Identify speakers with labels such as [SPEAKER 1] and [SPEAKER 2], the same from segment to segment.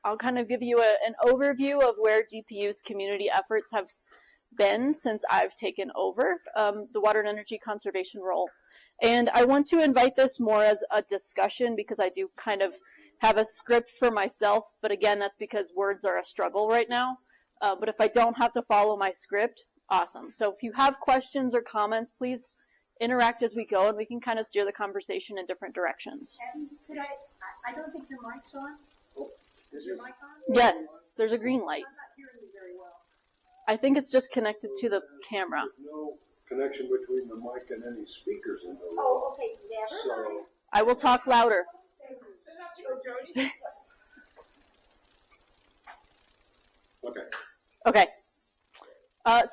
[SPEAKER 1] I'll kind of give you an overview of where DPU's community efforts have been since I've taken over the water and energy conservation role. And I want to invite this more as a discussion because I do kind of have a script for myself, but again, that's because words are a struggle right now. But if I don't have to follow my script, awesome. So if you have questions or comments, please interact as we go, and we can kind of steer the conversation in different directions.
[SPEAKER 2] And could I don't think your mic's on. Oh, is your mic on?
[SPEAKER 1] Yes, there's a green light.
[SPEAKER 2] I'm not hearing you very well.
[SPEAKER 1] I think it's just connected to the camera.
[SPEAKER 3] There's no connection between the mic and any speakers in the room.
[SPEAKER 2] Oh, okay.
[SPEAKER 3] So,
[SPEAKER 1] I will talk louder.
[SPEAKER 3] okay.
[SPEAKER 1] Okay.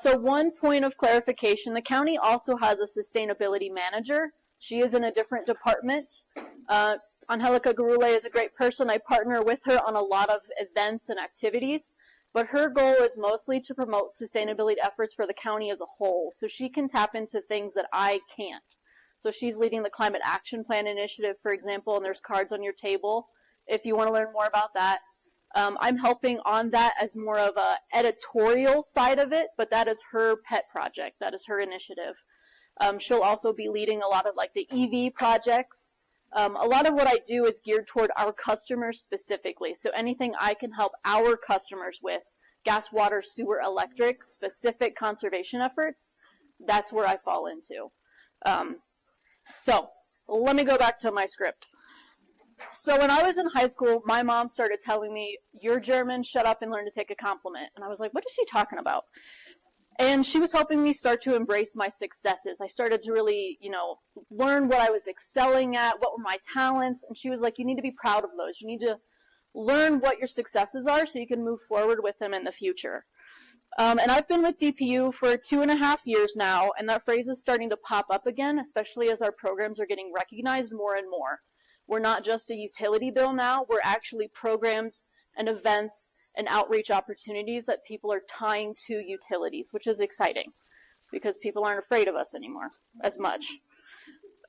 [SPEAKER 1] So one point of clarification, the county also has a sustainability manager. She is in a different department. Angelica Garule is a great person. I partner with her on a lot of events and activities, but her goal is mostly to promote sustainability efforts for the county as a whole, so she can tap into things that I can't. So she's leading the Climate Action Plan initiative, for example, and there's cards on your table if you want to learn more about that. I'm helping on that as more of a editorial side of it, but that is her pet project. That is her initiative. She'll also be leading a lot of like the EV projects. A lot of what I do is geared toward our customers specifically. So anything I can help our customers with, gas, water, sewer, electric, specific conservation efforts, that's where I fall into. So let me go back to my script. So when I was in high school, my mom started telling me, "You're German, shut up and learn to take a compliment." And I was like, what is she talking about? And she was helping me start to embrace my successes. I started to really, learn what I was excelling at, what were my talents. And she was like, you need to be proud of those. You need to learn what your successes are so you can move forward with them in the future. And I've been with DPU for 2.5 years now, and that phrase is starting to pop up again, especially as our programs are getting recognized more and more. We're not just a utility bill now, we're actually programs and events and outreach opportunities that people are tying to utilities, which is exciting because people aren't afraid of us anymore as much.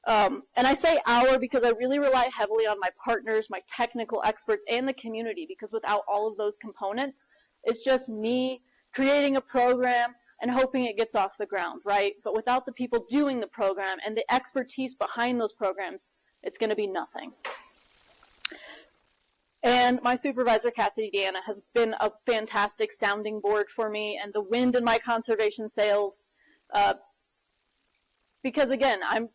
[SPEAKER 1] And I say our because I really rely heavily on my partners, my technical experts, and the community, because without all of those components, it's just me creating a program and hoping it gets off the ground, right? But without the people doing the program and the expertise behind those programs, it's going to be nothing. And my supervisor, Captina, has been a fantastic sounding board for me and the wind in my conservation sails. Because again, I'm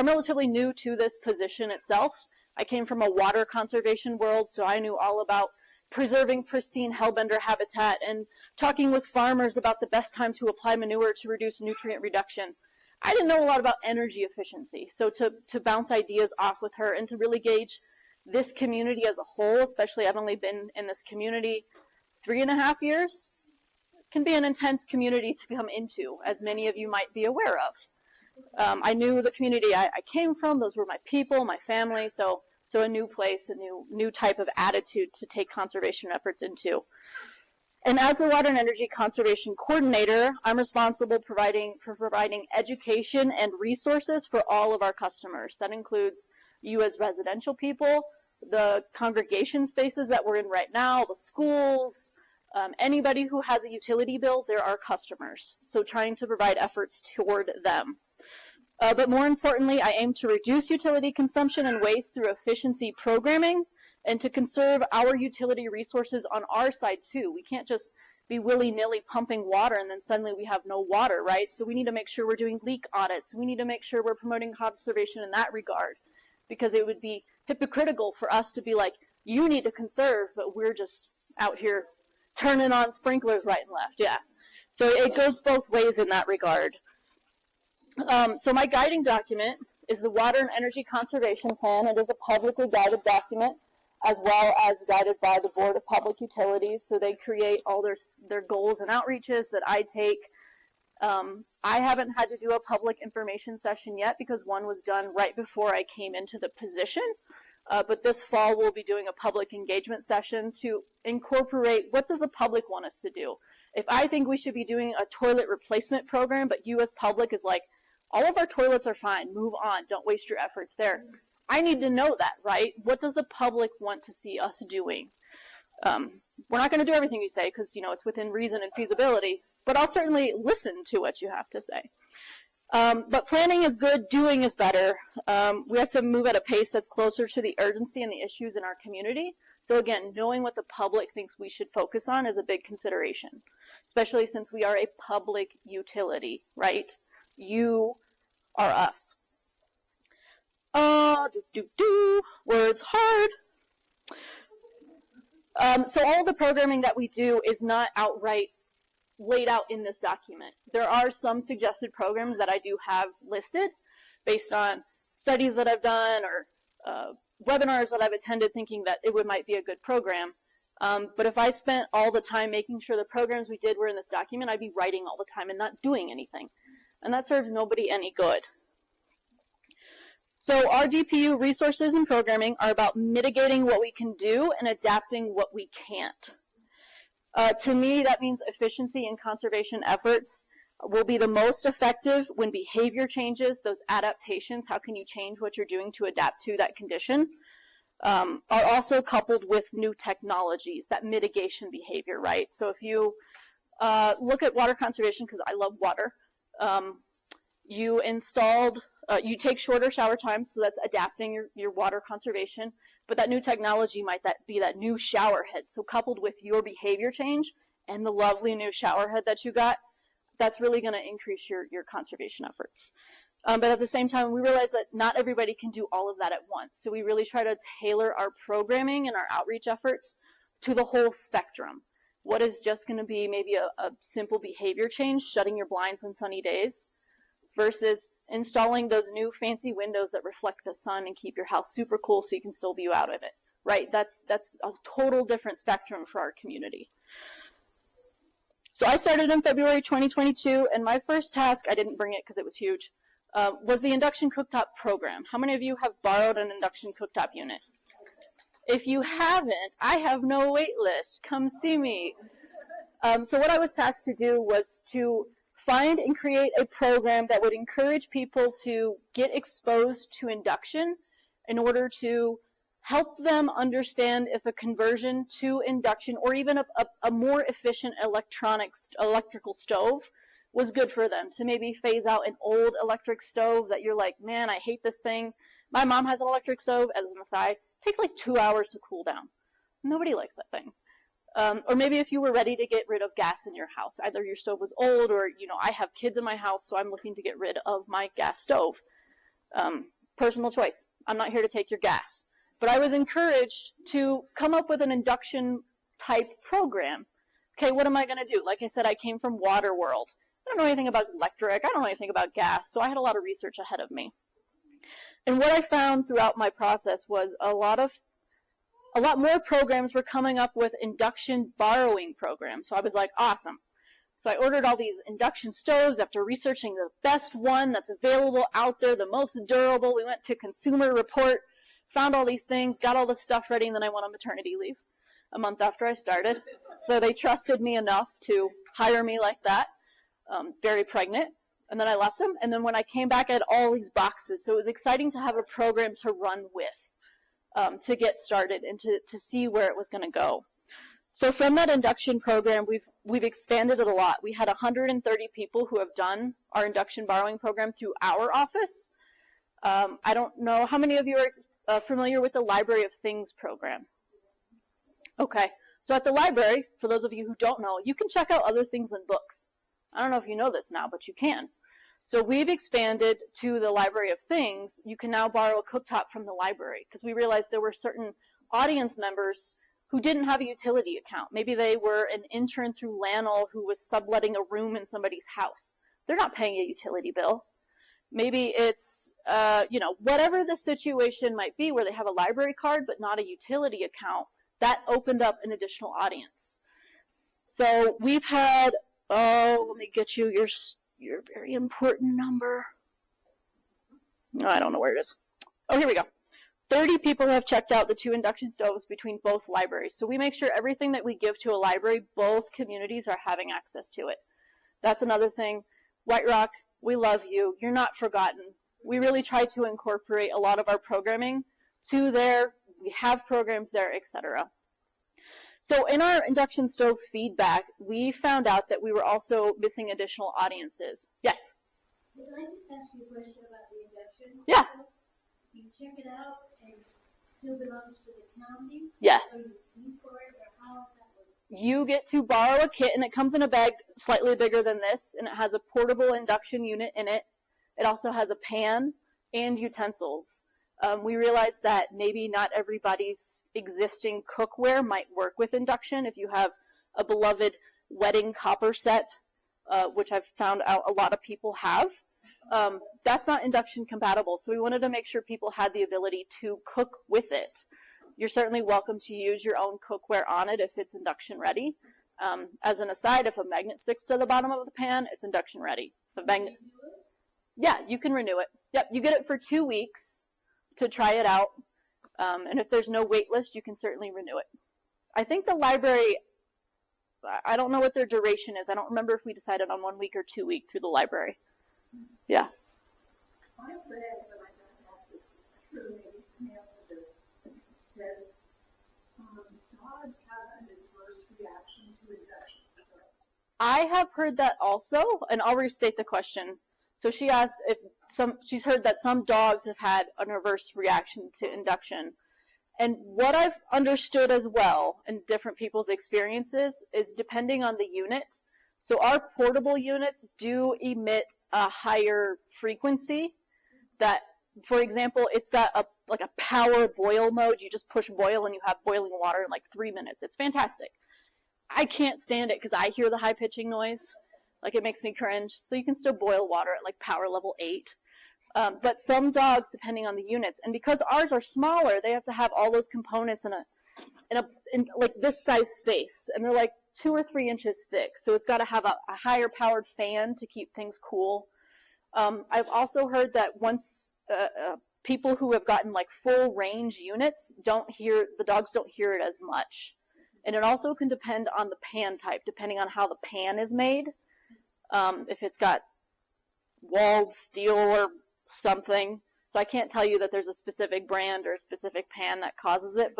[SPEAKER 1] relatively new to this position itself. I came from a water conservation world, so I knew all about preserving pristine hellbender habitat and talking with farmers about the best time to apply manure to reduce nutrient reduction. I didn't know a lot about energy efficiency, so to bounce ideas off with her and to really gauge this community as a whole, especially I've only been in this community 3.5 years, can be an intense community to come into, as many of you might be aware of. I knew the community I came from, those were my people, my family, so a new place, a new type of attitude to take conservation efforts into. And as the Water and Energy Conservation Coordinator, I'm responsible for providing education and resources for all of our customers. That includes you as residential people, the congregation spaces that we're in right now, the schools, anybody who has a utility bill, they're our customers. So trying to provide efforts toward them. But more importantly, I aim to reduce utility consumption and waste through efficiency programming and to conserve our utility resources on our side too. We can't just be willy-nilly pumping water and then suddenly we have no water, right? So we need to make sure we're doing leak audits. We need to make sure we're promoting conservation in that regard, because it would be hypocritical for us to be like, you need to conserve, but we're just out here turning on sprinklers right and left. Yeah. So it goes both ways in that regard. So my guiding document is the Water and Energy Conservation Plan. It is a publicly guided document, as well as guided by the Board of Public Utilities. So they create all their goals and outreaches that I take. I haven't had to do a public information session yet because one was done right before I came into the position. But this fall we'll be doing a public engagement session to incorporate what does the public want us to do. If I think we should be doing a toilet replacement program, but you as public is like, all of our toilets are fine, move on, don't waste your efforts there. I need to know that, right? What does the public want to see us doing? We're not going to do everything you say because, it's within reason and feasibility, but I'll certainly listen to what you have to say. But planning is good, doing is better. We have to move at a pace that's closer to the urgency and the issues in our community. So again, knowing what the public thinks we should focus on is a big consideration, especially since we are a public utility, right? You are us. Words hard. So all the programming that we do is not outright laid out in this document. There are some suggested programs that I do have listed based on studies that I've done or webinars that I've attended thinking that it might be a good program. But if I spent all the time making sure the programs we did were in this document, I'd be writing all the time and not doing anything. And that serves nobody any good. So our DPU resources and programming are about mitigating what we can do and adapting what we can't. To me, that means efficiency and conservation efforts will be the most effective when behavior changes, those adaptations, how can you change what you're doing to adapt to that condition, are also coupled with new technologies, that mitigation behavior, right? So if you look at water conservation, because I love water, you take shorter shower times, so that's adapting your water conservation. But that new technology might be that new shower head. So coupled with your behavior change and the lovely new shower head that you got, that's really going to increase your conservation efforts. But at the same time, we realize that not everybody can do all of that at once. So we really try to tailor our programming and our outreach efforts to the whole spectrum. What is just going to be maybe a simple behavior change, shutting your blinds on sunny days, versus installing those new fancy windows that reflect the sun and keep your house super cool so you can still view out of it, right? That's a total different spectrum for our community. So I started in February 2022, and my first task, I didn't bring it because it was huge, was the induction cooktop program. How many of you have borrowed an induction cooktop unit? If you haven't, I have no wait list. Come see me. So what I was tasked to do was to find and create a program that would encourage people to get exposed to induction in order to help them understand if a conversion to induction or even a more efficient electrical stove was good for them, to maybe phase out an old electric stove that you're like, man, I hate this thing. My mom has an electric stove, as an aside. It takes like 2 hours to cool down. Nobody likes that thing. Or maybe if you were ready to get rid of gas in your house, either your stove was old or, I have kids in my house, so I'm looking to get rid of my gas stove. Personal choice. I'm not here to take your gas. But I was encouraged to come up with an induction type program. Okay, what am I going to do? Like I said, I came from water world. I don't know anything about electric. I don't know anything about gas, so I had a lot of research ahead of me. And what I found throughout my process was a lot more programs were coming up with induction borrowing programs. So I was like, awesome. So I ordered all these induction stoves after researching the best one that's available out there, the most durable. We went to Consumer Report, found all these things, got all the stuff ready, and then I went on maternity leave a month after I started. So they trusted me enough to hire me like that, very pregnant. And then I left them. And then when I came back, I had all these boxes. So it was exciting to have a program to run with, to get started and to see where it was going to go. So from that induction program, we've expanded it a lot. We had 130 people who have done our induction borrowing program through our office. I don't know, how many of you are familiar with the Library of Things program? Okay, so at the library, for those of you who don't know, you can check out other things than books. I don't know if you know this now, but you can. So we've expanded to the Library of Things. You can now borrow a cooktop from the library because we realized there were certain audience members who didn't have a utility account. Maybe they were an intern through Lanol who was subletting a room in somebody's house. They're not paying a utility bill. Maybe it's, whatever the situation might be where they have a library card but not a utility account, that opened up an additional audience. So we've had, let me get you your very important number. No, I don't know where it is. Oh, here we go. 30 people have checked out the 2 induction stoves between both libraries. So we make sure everything that we give to a library, both communities are having access to it. That's another thing. White Rock, we love you. You're not forgotten. We really try to incorporate a lot of our programming to there. We have programs there, etc. So in our induction stove feedback, we found out that we were also missing additional audiences. Yes?
[SPEAKER 2] Can I just ask you a question about the induction?
[SPEAKER 1] Yeah.
[SPEAKER 2] You check it out and it still belongs to the county?
[SPEAKER 1] Yes.
[SPEAKER 2] Or you for it, or how does that work?
[SPEAKER 1] You get to borrow a kit, and it comes in a bag slightly bigger than this, and it has a portable induction unit in it. It also has a pan and utensils. We realized that maybe not everybody's existing cookware might work with induction. If you have a beloved wedding copper set, which I've found out a lot of people have, that's not induction compatible. So we wanted to make sure people had the ability to cook with it. You're certainly welcome to use your own cookware on it if it's induction ready. As an aside, if a magnet sticks to the bottom of the pan, it's induction ready. If a magnet, yeah, you can renew it. Yep, you get it for 2 weeks to try it out. And if there's no wait list, you can certainly renew it. I think the library, I don't know what their duration is. I don't remember if we decided on 1 week or 2 week through the library. Yeah.
[SPEAKER 2] I read, but I don't know if this is true, maybe answer this, that dogs have an adverse reaction to induction.
[SPEAKER 1] I have heard that also, and I'll restate the question. So she asked if she's heard that some dogs have had an adverse reaction to induction. And what I've understood as well in different people's experiences is depending on the unit. So our portable units do emit a higher frequency that, for example, it's got a power boil mode. You just push boil and you have boiling water in like 3 minutes. It's fantastic. I can't stand it because I hear the high pitching noise. Like it makes me cringe. So you can still boil water at like power level 8. But some dogs, depending on the units, and because ours are smaller, they have to have all those components in like this size space, and they're like 2 or 3 inches thick. So it's got to have a higher powered fan to keep things cool. I've also heard that once people who have gotten like full range units the dogs don't hear it as much. And it also can depend on the pan type, depending on how the pan is made. If it's got walled steel or something. So I can't tell you that there's a specific brand or a specific pan that causes it,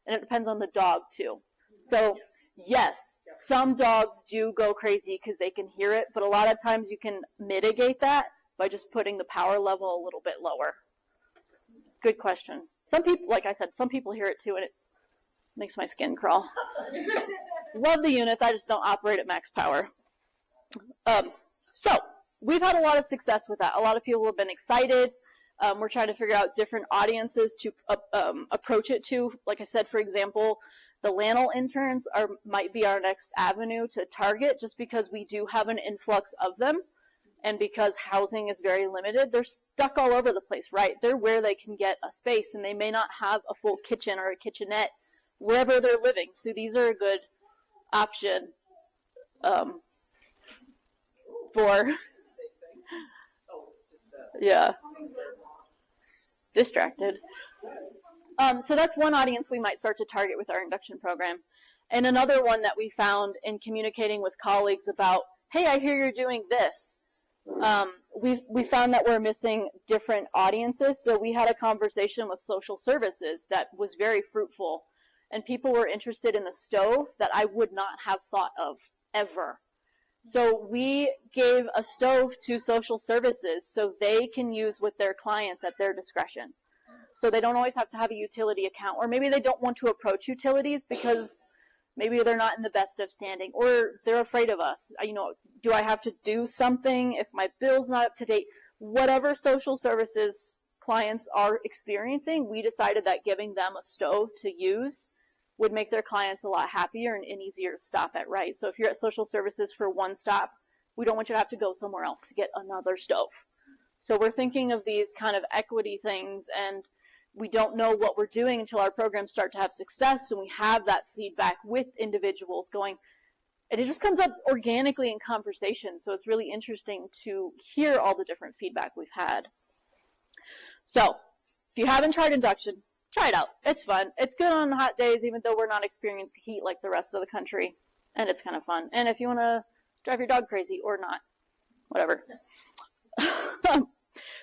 [SPEAKER 1] and it depends on the dog too. So yes, some dogs do go crazy because they can hear it, but a lot of times you can mitigate that by just putting the power level a little bit lower. Good question. Some people, like I said, some people hear it too, and it makes my skin crawl. Love the units, I just don't operate at max power. So we've had a lot of success with that. A lot of people have been excited. We're trying to figure out different audiences to approach it to. Like I said, for example, the Lanel interns might be our next avenue to target, just because we do have an influx of them, and because housing is very limited. They're stuck all over the place, right? They're where they can get a space, and they may not have a full kitchen or a kitchenette wherever they're living. So these are a good option for... Yeah. Distracted. So that's one audience we might start to target with our induction program. And another one that we found in communicating with colleagues about, hey, I hear you're doing this. We found that we're missing different audiences. So we had a conversation with social services that was very fruitful. And people were interested in the stove that I would not have thought of ever. So we gave a stove to social services so they can use with their clients at their discretion. So they don't always have to have a utility account, or maybe they don't want to approach utilities because maybe they're not in the best of standing, or they're afraid of us. Do I have to do something if my bill's not up to date? Whatever social services clients are experiencing, we decided that giving them a stove to use would make their clients a lot happier and easier to stop at, right? So if you're at social services for one stop, we don't want you to have to go somewhere else to get another stove. So we're thinking of these kind of equity things, and we don't know what we're doing until our programs start to have success, and we have that feedback with individuals going, and it just comes up organically in conversation. So it's really interesting to hear all the different feedback we've had. So if you haven't tried induction, try it out. It's fun. It's good on hot days, even though we're not experiencing heat like the rest of the country. And it's kind of fun. And if you want to drive your dog crazy or not, whatever.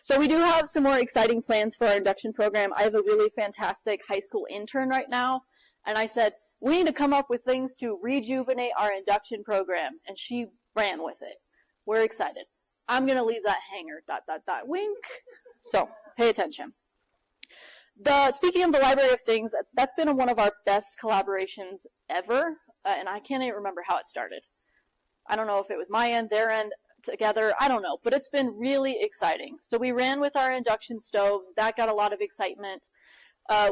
[SPEAKER 1] So we do have some more exciting plans for our induction program. I have a really fantastic high school intern right now. And I said, we need to come up with things to rejuvenate our induction program. And she ran with it. We're excited. I'm going to leave that hanger, ... wink. So pay attention. Speaking of the Library of Things, that's been one of our best collaborations ever. And I can't even remember how it started. I don't know if it was my end, their end, together, I don't know, but it's been really exciting. So we ran with our induction stoves. That got a lot of excitement.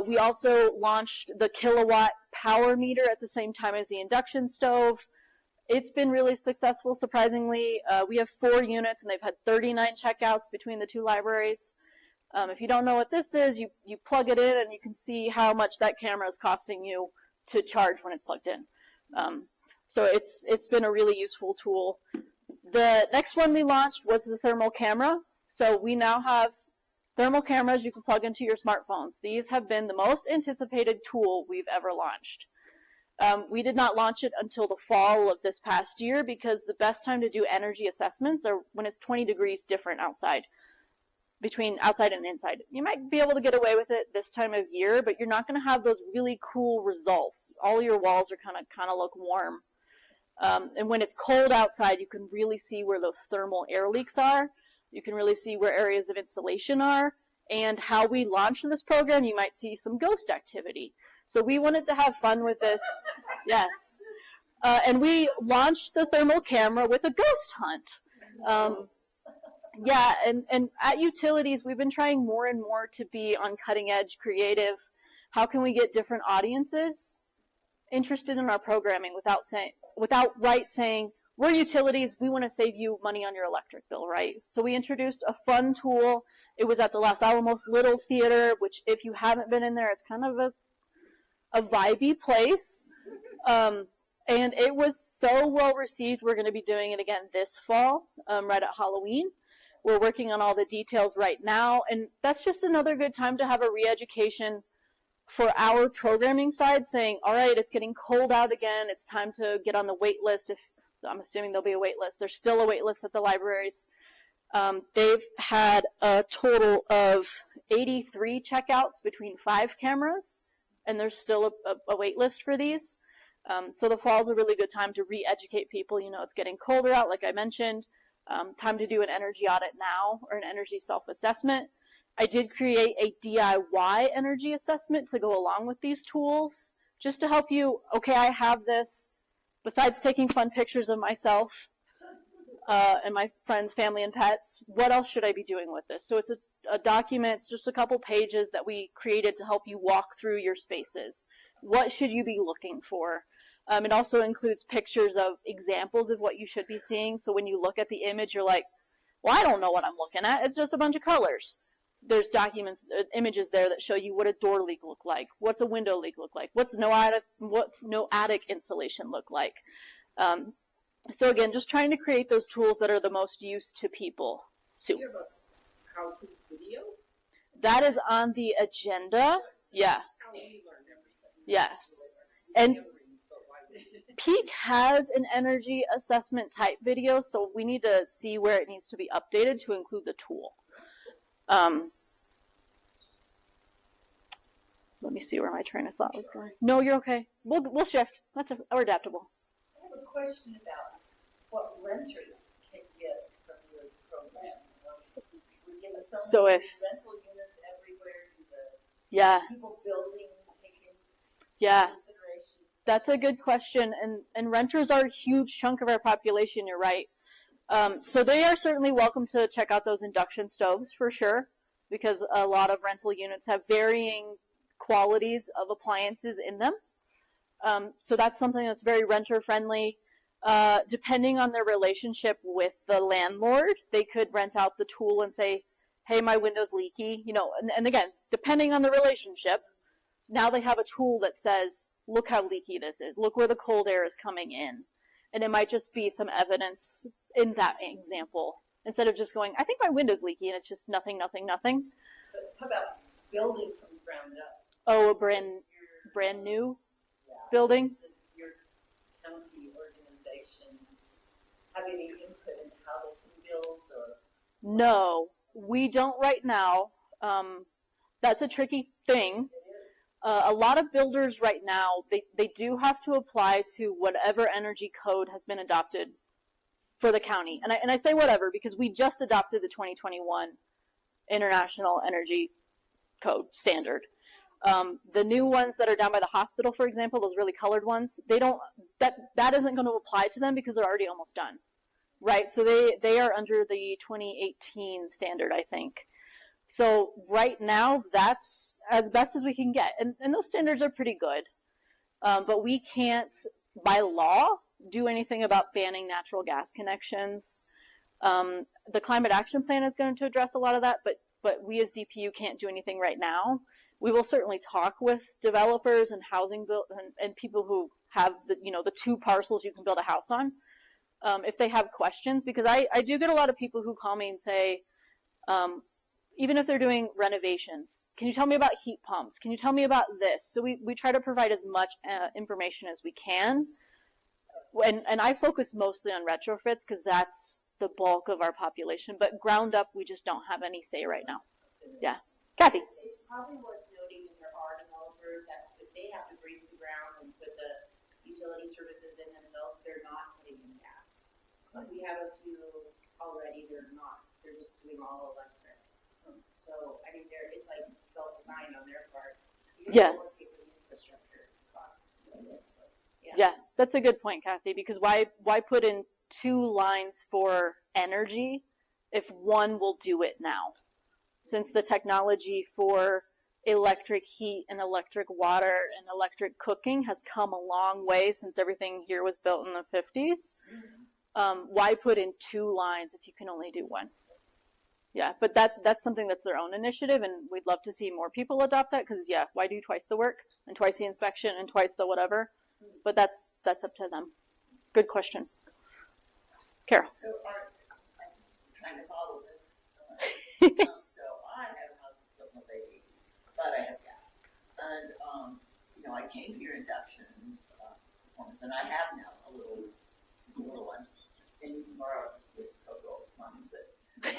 [SPEAKER 1] We also launched the kilowatt power meter at the same time as the induction stove. It's been really successful, surprisingly. We have 4 units, and they've had 39 checkouts between the 2 libraries. If you don't know what this is, you plug it in, and you can see how much that camera is costing you to charge when it's plugged in. So it's been a really useful tool. The next one we launched was the thermal camera. So we now have thermal cameras you can plug into your smartphones. These have been the most anticipated tool we've ever launched. We did not launch it until the fall of this past year because the best time to do energy assessments are when it's 20 degrees different outside, between outside and inside. You might be able to get away with it this time of year, but you're not going to have those really cool results. All your walls are kind of look warm. And when it's cold outside, you can really see where those thermal air leaks are. You can really see where areas of insulation are. And how we launched this program, you might see some ghost activity. So we wanted to have fun with this. Yes. And we launched the thermal camera with a ghost hunt. Yeah, and at Utilities, we've been trying more and more to be on cutting edge, creative. How can we get different audiences interested in our programming without saying, we're Utilities, we want to save you money on your electric bill, right? So we introduced a fun tool. It was at the Los Alamos Little Theater, which if you haven't been in there, it's kind of a vibey place. And it was so well received. We're going to be doing it again this fall, right at Halloween. We're working on all the details right now, and that's just another good time to have a re-education for our programming side, saying, all right, it's getting cold out again. It's time to get on the wait list. If I'm assuming there'll be a wait list. There's still a wait list at the libraries. They've had a total of 83 checkouts between 5 cameras, and there's still a wait list for these. So the fall is a really good time to re-educate people. You know, it's getting colder out, like I mentioned. Time to do an energy audit now, or an energy self-assessment. I did create a DIY energy assessment to go along with these tools, just to help you, okay, I have this. Besides taking fun pictures of myself and my friends, family, and pets, what else should I be doing with this? So it's a document, it's just a couple pages that we created to help you walk through your spaces. What should you be looking for? It also includes pictures of examples of what you should be seeing. So when you look at the image, you're like, well, I don't know what I'm looking at. It's just a bunch of colors. There's images there that show you what a door leak look like, what's a window leak look like, what's no attic insulation look like. So again, just trying to create those tools that are the most use to people. Sue.
[SPEAKER 4] Do you have a how-to video?
[SPEAKER 1] That is on the agenda. Yeah.
[SPEAKER 4] How we learned everything.
[SPEAKER 1] Yes. And Peak has an energy assessment type video, so we need to see where it needs to be updated to include the tool. Let me see where my train of thought was going. No, you're okay. We'll shift. We're adaptable.
[SPEAKER 5] I have a question about what renters can get from your program. We're getting so many rental units everywhere.
[SPEAKER 1] Yeah.
[SPEAKER 5] People building, taking consideration.
[SPEAKER 1] That's a good question, and renters are a huge chunk of our population, you're right. So they are certainly welcome to check out those induction stoves for sure, because a lot of rental units have varying qualities of appliances in them. So that's something that's very renter friendly. Depending on their relationship with the landlord, they could rent out the tool and say, hey, my window's leaky, you know, and again, depending on the relationship, now they have a tool that says, look how leaky this is. Look where the cold air is coming in. And it might just be some evidence in that example, instead of just going, I think my window's leaky, and it's just nothing, nothing, nothing.
[SPEAKER 5] But how about building from the ground up?
[SPEAKER 1] Oh, a brand new building?
[SPEAKER 5] Your county organization have any input in how they can build? Or?
[SPEAKER 1] No, we don't right now. That's a tricky thing. A lot of builders right now, they do have to apply to whatever energy code has been adopted for the county. And I say whatever because we just adopted the 2021 International Energy Code standard. The new ones that are down by the hospital, for example, those really colored ones, that isn't going to apply to them because they're already almost done, right? So they are under the 2018 standard, I think. So right now, that's as best as we can get. And those standards are pretty good. But we can't, by law, do anything about banning natural gas connections. The Climate Action Plan is going to address a lot of that, but we as DPU can't do anything right now. We will certainly talk with developers and housing and people who have the 2 parcels you can build a house on, if they have questions, because I do get a lot of people who call me and say, even if they're doing renovations, can you tell me about heat pumps? Can you tell me about this? So we try to provide as much information as we can. And I focus mostly on retrofits because that's the bulk of our population. But ground up, we just don't have any say right now. Yeah. Kathy?
[SPEAKER 5] It's probably worth noting that there are developers that if they have to break the ground and put the utility services in themselves, they're not putting in gas. But we have a few already, they're not. They're just doing all electric. So I think it's like self-design on their part.
[SPEAKER 1] Yeah.
[SPEAKER 5] Infrastructure costs. So,
[SPEAKER 1] Yeah, that's a good point, Kathy, because why put in 2 lines for energy if one will do it now? Since the technology for electric heat and electric water and electric cooking has come a long way since everything here was built in the 50s, why put in 2 lines if you can only do 1? Yeah, but that's something that's their own initiative, and we'd love to see more people adopt that because, yeah, why do twice the work and twice the inspection and twice the whatever? But that's up to them. Good question. Carol.
[SPEAKER 6] So I'm trying to follow this. So I have a house that's built in the late 80s, but I have gas. And, I came to your induction performance, and I have now a little one. And you can borrow with Coco money, but I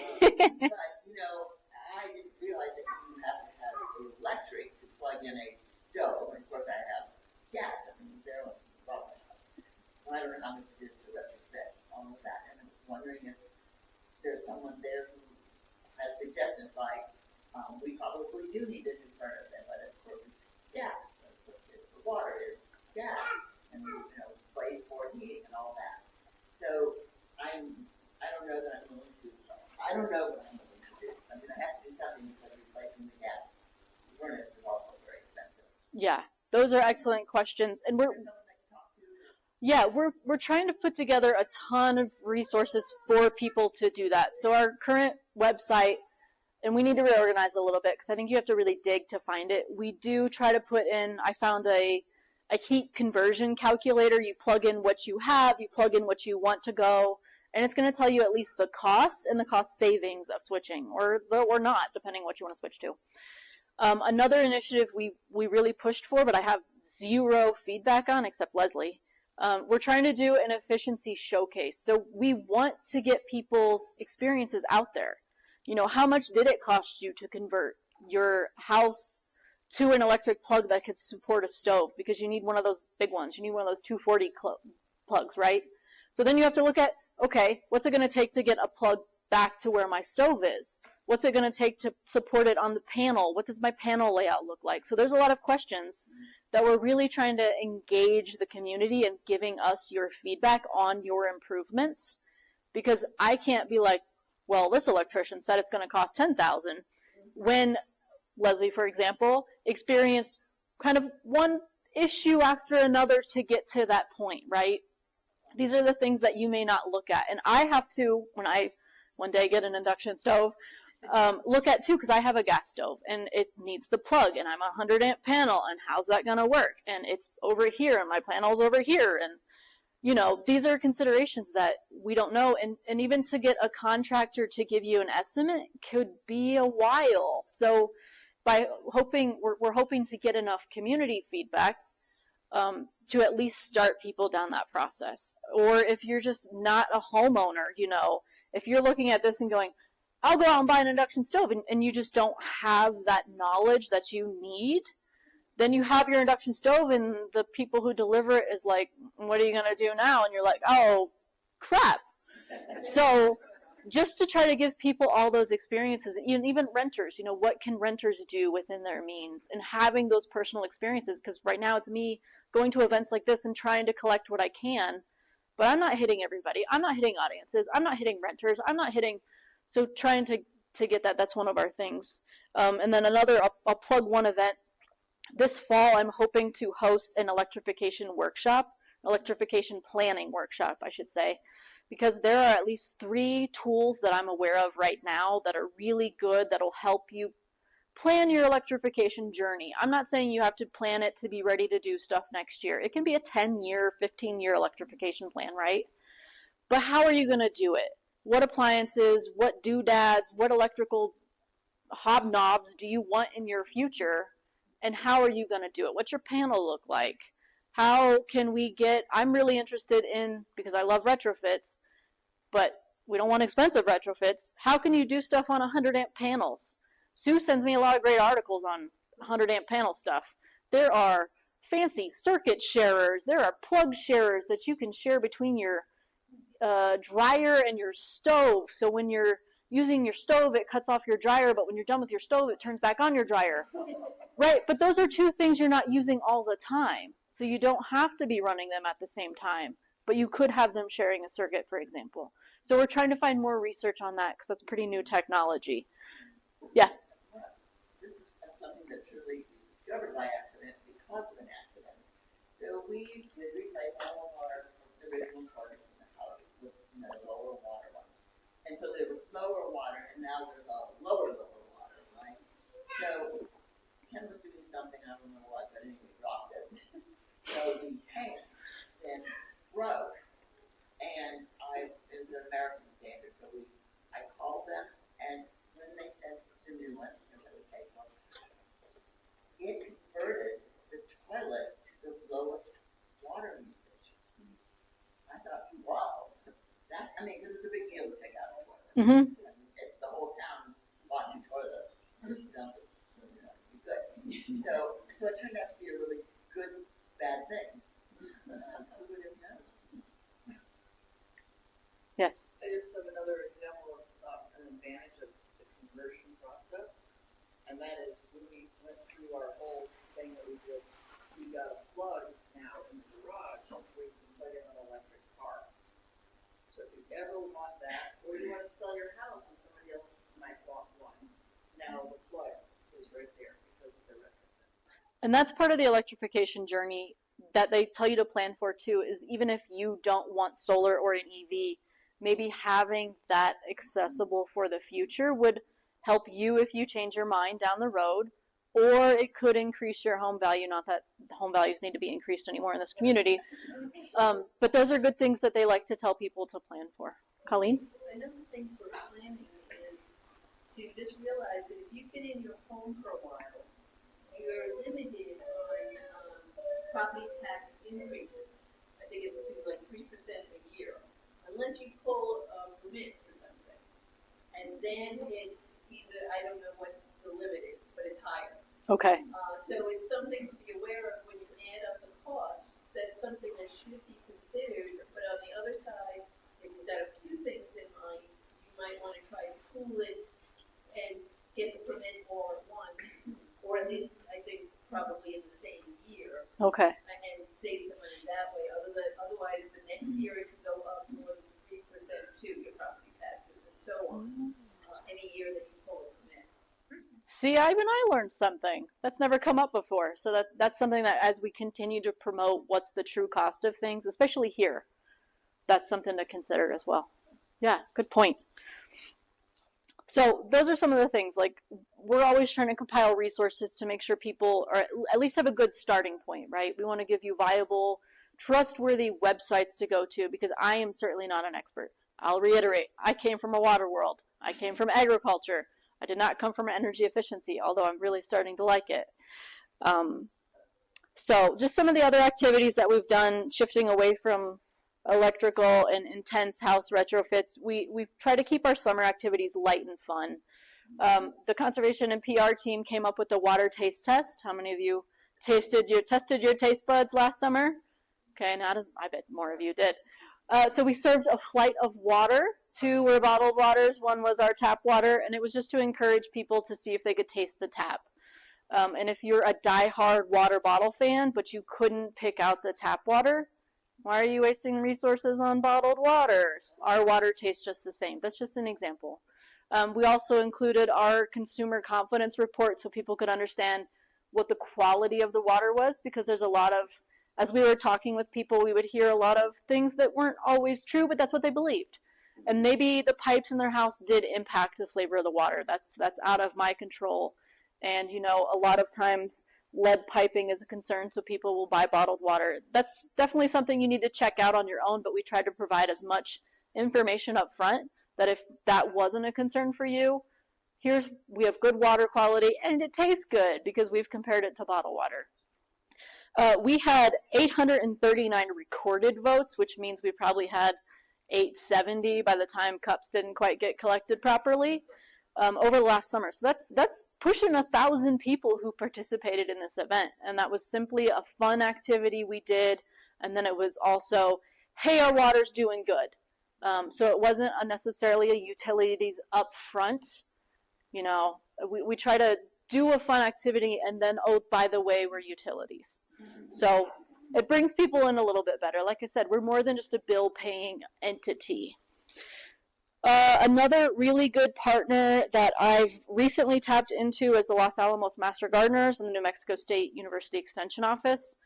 [SPEAKER 6] didn't realize that you have to have electric to plug in a stove. And of course, I have gas. I mean, there was my house. I don't know how much it is to retrofit all of that. And I was wondering if there's someone there who has suggestions like, we probably do need a new furnace, but of course it's gas. The water is gas, and place for heating and all that. So I don't know that I'm willing to. I don't know what I'm willing to do. I'm going to have to do something because replacing the gas furnace is also very expensive.
[SPEAKER 1] Yeah, those are excellent questions, and we're trying to put together a ton of resources for people to do that. So our current website, and we need to reorganize a little bit because I think you have to really dig to find it. We do try to put in, I found a heat conversion calculator. You plug in what you have, you plug in what you want to go, and it's going to tell you at least the cost and the cost savings of switching, or not, depending on what you want to switch to. Another initiative we really pushed for, but I have 0 feedback on, except Leslie. We're trying to do an efficiency showcase. So we want to get people's experiences out there. How much did it cost you to convert your house to an electric plug that could support a stove? Because you need one of those big ones. You need one of those 240 plugs, right? So then you have to look at, okay, what's it going to take to get a plug back to where my stove is? What's it going to take to support it on the panel? What does my panel layout look like? So there's a lot of questions that we're really trying to engage the community and giving us your feedback on your improvements. Because I can't be like, well, this electrician said it's going to cost $10,000 when Leslie, for example, experienced kind of one issue after another to get to that point, right? These are the things that you may not look at. And I have to, when I one day get an induction stove, look at too, because I have a gas stove and it needs the plug and I'm a 100 amp panel, and how's that going to work? And it's over here and my panel's over here. And these are considerations that we don't know. And even to get a contractor to give you an estimate could be a while. So we're hoping to get enough community feedback to at least start people down that process. Or if you're just not a homeowner, if you're looking at this and going, I'll go out and buy an induction stove, and you just don't have that knowledge that you need, then you have your induction stove and the people who deliver it is like, what are you going to do now? And you're like, oh, crap. So just to try to give people all those experiences, and even renters, what can renters do within their means, and having those personal experiences, because right now it's me going to events like this and trying to collect what I can, but I'm not hitting everybody. I'm not hitting audiences. I'm not hitting renters. I'm not hitting, so trying to get that's one of our things. And then another, I'll plug one event. This fall, I'm hoping to host an electrification planning workshop, I should say, because there are at least 3 tools that I'm aware of right now that are really good, that'll help you plan your electrification journey. I'm not saying you have to plan it to be ready to do stuff next year. It can be a 10-year, 15-year electrification plan, right? But how are you going to do it? What appliances, what doodads, what electrical hobnobs do you want in your future? And how are you going to do it? What's your panel look like? How can we get, I'm really interested in, because I love retrofits, but we don't want expensive retrofits. How can you do stuff on 100 amp panels? Sue sends me a lot of great articles on 100 amp panel stuff. There are fancy circuit sharers. There are plug sharers that you can share between your dryer and your stove. So when you're using your stove, it cuts off your dryer, but when you're done with your stove, it turns back on your dryer. Right, but those are 2 things you're not using all the time. So you don't have to be running them at the same time, but you could have them sharing a circuit, for example. So we're trying to find more research on that because that's pretty new technology. Yeah.
[SPEAKER 6] This is something that's really discovered by accident because of an accident. So we replaced all of our original toilets in the house with lower water ones. And so there was lower water, and now there's a lower water, right? So Ken was doing something, I don't know what, but anyway, dropped it. So the tank then broke, and it was an American standard, so I called them, and when they sent the new one, it converted the toilet to the lowest water usage. I thought, wow, because it's a big deal to take out a toilet.
[SPEAKER 1] Mm-hmm.
[SPEAKER 6] The whole town bought new toilets. Good. So it turned out to be a really good, bad thing. Who would have known?
[SPEAKER 1] Yes.
[SPEAKER 7] I just have another example of an advantage of the conversion process, and that is when we went through our whole thing that we did, we got a plug now in the garage where you can plug in an electric car. So if you ever want that, or you want to sell your house and somebody else might want one, now the plug is right there because of the retrofit.
[SPEAKER 1] And that's part of the electrification journey that they tell you to plan for too, is even if you don't want solar or an EV, maybe having that accessible for the future would help you if you change your mind down the road, or it could increase your home value. Not that home values need to be increased anymore in this community, but those are good things that they like to tell people to plan for. Colleen?
[SPEAKER 2] Another thing for planning is to just realize that if you've been in your home for a while, you're limited on property tax increases. I think it's to like 3% a year, unless you pull a permit for something. And then it's either, I don't know what the limit is, but it's higher.
[SPEAKER 1] Okay.
[SPEAKER 2] So it's something to be aware of when you add up the costs. That's something that should be considered. But on the other side, if you've got a few things in mind, you might want to try to pool it and get the permit all at once, or at least I think probably in the same year.
[SPEAKER 1] Okay.
[SPEAKER 2] And save some money that way. Otherwise, the next year it could go up more than 3% too, your property taxes and so on. Any year that you pull a permit.
[SPEAKER 1] See, even I learned something that's never come up before. So that's something that as we continue to promote what's the true cost of things, especially here, that's something to consider as well. Yeah, good point. So those are some of the things, like we're always trying to compile resources to make sure people are at least have a good starting point, right? We want to give you viable, trustworthy websites to go to, because I am certainly not an expert. I'll reiterate, I came from a water world. I came from agriculture. I did not come from energy efficiency, although I'm really starting to like it. So just some of the other activities that we've done, shifting away from electrical and intense house retrofits, we try to keep our summer activities light and fun. The conservation and PR team came up with the water taste test. How many of you tested your taste buds last summer? Okay, I bet more of you did. So we served a flight of water. 2 were bottled waters, 1 was our tap water, and it was just to encourage people to see if they could taste the tap. And if you're a die-hard water bottle fan, but you couldn't pick out the tap water, why are you wasting resources on bottled water? Our water tastes just the same. That's just an example. We also included our consumer confidence report so people could understand what the quality of the water was, because there's a lot of, as we were talking with people, we would hear a lot of things that weren't always true, but that's what they believed. And maybe the pipes in their house did impact the flavor of the water. That's out of my control. And, you know, a lot of times lead piping is a concern, so people will buy bottled water. That's definitely something you need to check out on your own, but we try to provide as much information up front that if that wasn't a concern for you, we have good water quality and it tastes good because we've compared it to bottled water. We had 839 recorded votes, which means we probably had 870 by the time cups didn't quite get collected properly over the last summer. So that's pushing 1,000 people who participated in this event, and that was simply a fun activity we did. And then it was also, hey, our water's doing good. So it wasn't necessarily a utilities up front. You know, we try to do a fun activity and then, oh, by the way, we're utilities. So it brings people in a little bit better. Like I said, we're more than just a bill paying entity. Another really good partner that I've recently tapped into is the Los Alamos Master Gardeners and the New Mexico State University Extension Office.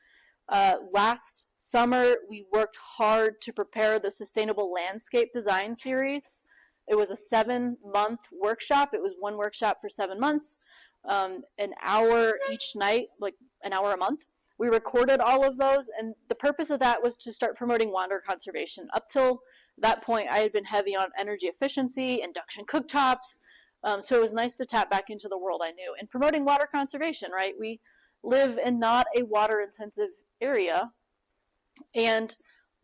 [SPEAKER 1] Last summer, we worked hard to prepare the Sustainable Landscape Design Series. It was a 7-month workshop. It was 1 workshop for 7 months, an hour each night, like an hour a month. We recorded all of those, and the purpose of that was to start promoting water conservation. Up till that point, I had been heavy on energy efficiency, induction cooktops, so it was nice to tap back into the world I knew. And promoting water conservation, right? We live in not a water-intensive area, and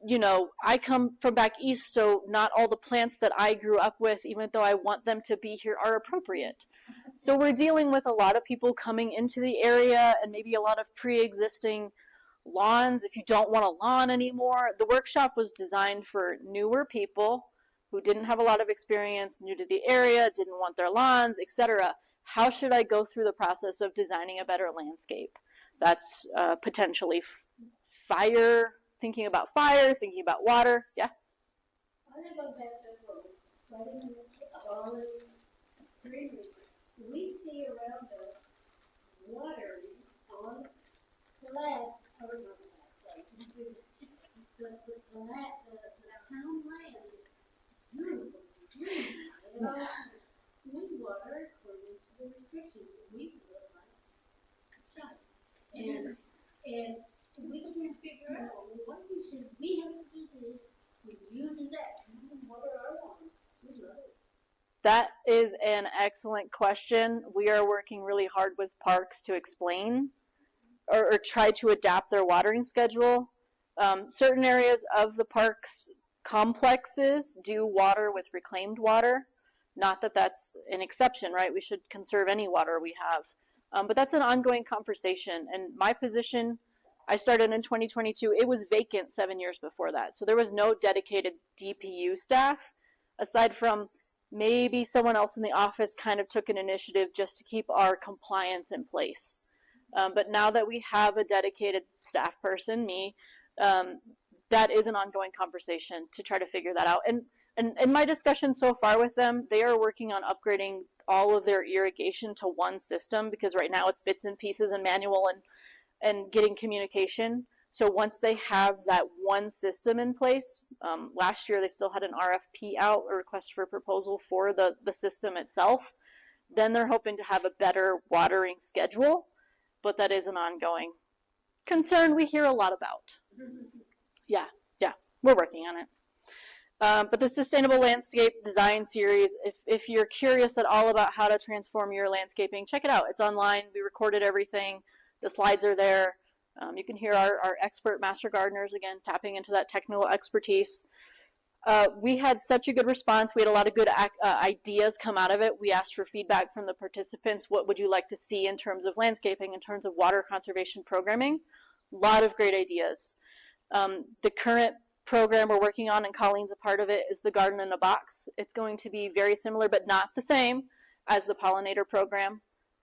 [SPEAKER 1] you know, I come from back east, so not all the plants that I grew up with, even though I want them to be here, are appropriate. So we're dealing with a lot of people coming into the area and maybe a lot of pre-existing lawns. If you don't want a lawn anymore, the workshop was designed for newer people who didn't have a lot of experience, new to the area, didn't want their lawns, etc. How should I go through the process of designing a better landscape? That's potentially fire, thinking about water. Yeah?
[SPEAKER 2] I want to go back to we see around us water on the land, or not the land, the town land is beautiful, green, and all we water according to the restrictions that we live on. And we can't figure out, well, what we should, we have to do this, and you do that, you water our lawn, we love it.
[SPEAKER 1] That is an excellent question. We are working really hard with parks to explain or try to adapt their watering schedule. Certain areas of the parks complexes do water with reclaimed water. Not that that's an exception, right? We should conserve any water we have. But that's an ongoing conversation. And my position, I started in 2022. It was vacant 7 years before that. So there was no dedicated DPU staff aside from maybe someone else in the office kind of took an initiative just to keep our compliance in place. But now that we have a dedicated staff person, me, that is an ongoing conversation to try to figure that out. And in my discussion so far with them, they are working on upgrading all of their irrigation to one system, because right now it's bits and pieces and manual and getting communication. So once they have that one system in place, last year they still had an RFP out, a request for proposal for the system itself. Then they're hoping to have a better watering schedule, but that is an ongoing concern we hear a lot about. Yeah, we're working on it. But the Sustainable Landscape Design Series, if you're curious at all about how to transform your landscaping, check it out. It's online. We recorded everything. The slides are there. You can hear our expert master gardeners, again, tapping into that technical expertise. We had such a good response. We had a lot of good ideas come out of it. We asked for feedback from the participants. What would you like to see in terms of landscaping, in terms of water conservation programming? A lot of great ideas. The current program we're working on, and Colleen's a part of it, is the Garden in a Box. It's going to be very similar, but not the same as the pollinator program.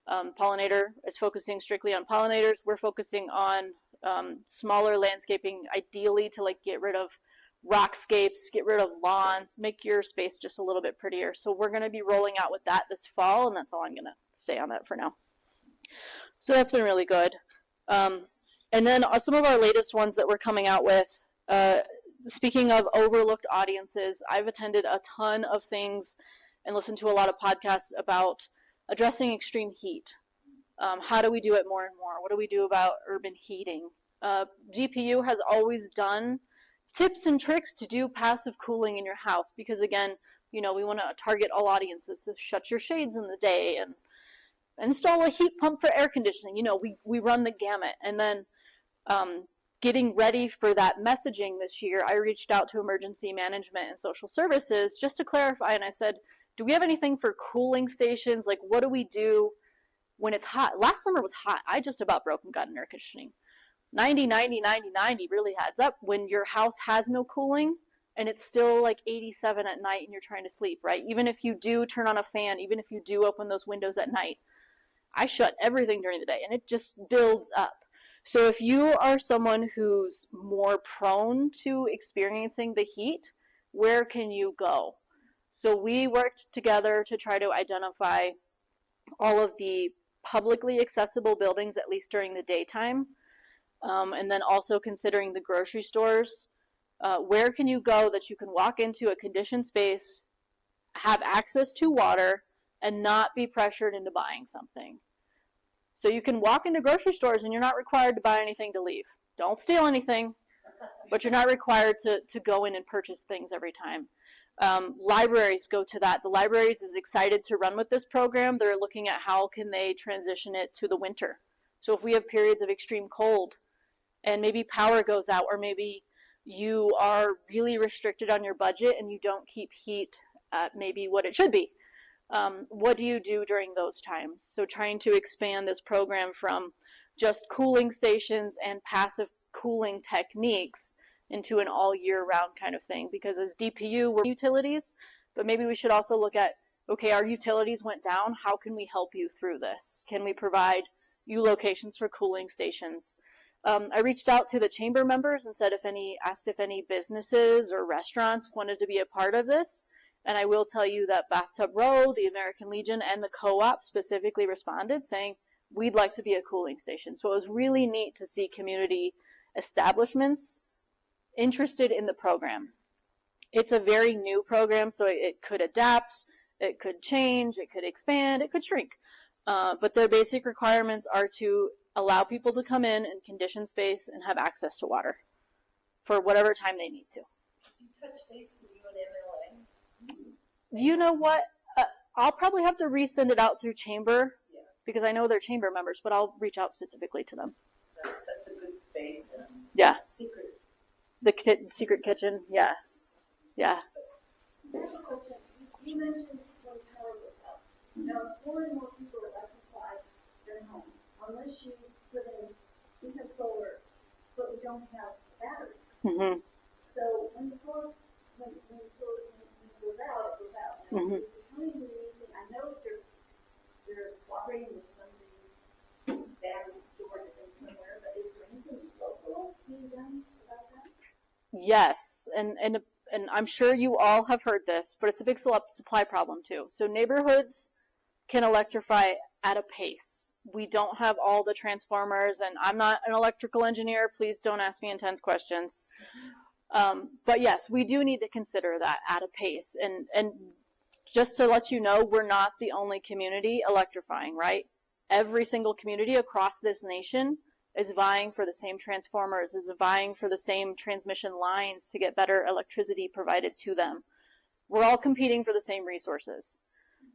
[SPEAKER 1] Pollinator is focusing strictly on pollinators. We're focusing on smaller landscaping, ideally to like get rid of rockscapes, get rid of lawns, make your space just a little bit prettier. So we're going to be rolling out with that this fall, and that's all I'm going to stay on that for now. So that's been really good. And then some of our latest ones that we're coming out with, speaking of overlooked audiences, I've attended a ton of things and listened to a lot of podcasts about addressing extreme heat. How do we do it more and more? What do we do about urban heating? DPU has always done tips and tricks to do passive cooling in your house because, again, you know, we want to target all audiences. So shut your shades in the day and install a heat pump for air conditioning. You know, we run the gamut. And then getting ready for that messaging this year, I reached out to emergency management and social services just to clarify, and I said, do we have anything for cooling stations? Like, what do we do when it's hot? Last summer was hot. I just about broke and got an air conditioning. 90, 90, 90, 90 really adds up when your house has no cooling and it's still like 87 at night and you're trying to sleep, right? Even if you do turn on a fan, even if you do open those windows at night, I shut everything during the day and it just builds up. So if you are someone who's more prone to experiencing the heat, where can you go? So we worked together to try to identify all of the publicly accessible buildings, at least during the daytime, and then also considering the grocery stores. Where can you go that you can walk into a conditioned space, have access to water, and not be pressured into buying something? So you can walk into grocery stores and you're not required to buy anything to leave. Don't steal anything, but you're not required to go in and purchase things every time. Libraries go to that. The libraries is excited to run with this program. They're looking at how can they transition it to the winter. So if we have periods of extreme cold and maybe power goes out, or maybe you are really restricted on your budget and you don't keep heat at maybe what it should be, what do you do during those times? So trying to expand this program from just cooling stations and passive cooling techniques into an all year round kind of thing, because as DPU, we're utilities, but maybe we should also look at, okay, our utilities went down, how can we help you through this? Can we provide you locations for cooling stations? I reached out to the chamber members and asked if any businesses or restaurants wanted to be a part of this. And I will tell you that Bathtub Row, the American Legion, and the co-op specifically responded saying, we'd like to be a cooling station. So it was really neat to see community establishments interested in the program. It's a very new program, so it could adapt, it could change, it could expand, it could shrink. But the basic requirements are to allow people to come in and condition space and have access to water for whatever time they need to.
[SPEAKER 2] You touch base with you and MLA.
[SPEAKER 1] You know what? I'll probably have to resend it out through chamber because I know they're chamber members, but I'll reach out specifically to them.
[SPEAKER 2] That's a good space.
[SPEAKER 1] Yeah.
[SPEAKER 2] Secret.
[SPEAKER 1] The secret kitchen. Yeah. Yeah.
[SPEAKER 8] I have a question. You mentioned when power goes out. Now, more and more people electrify their homes, unless you put in, we have solar, but we don't have battery.
[SPEAKER 1] Mm-hmm.
[SPEAKER 8] So when the solar, when the solar goes out, it goes out. Now,
[SPEAKER 1] Mm-hmm.
[SPEAKER 8] is the county doing anything? I know they're cooperating with some battery storage things somewhere, but is there anything local being done about that?
[SPEAKER 1] Yes, and I'm sure you all have heard this, but it's a big supply problem too. So neighborhoods can electrify at a pace. We don't have all the transformers, and I'm not an electrical engineer. Please don't ask me intense questions. But yes, we do need to consider that at a pace. And just to let you know, we're not the only community electrifying, right? Every single community across this nation is vying for the same transformers, is vying for the same transmission lines to get better electricity provided to them. We're all competing for the same resources.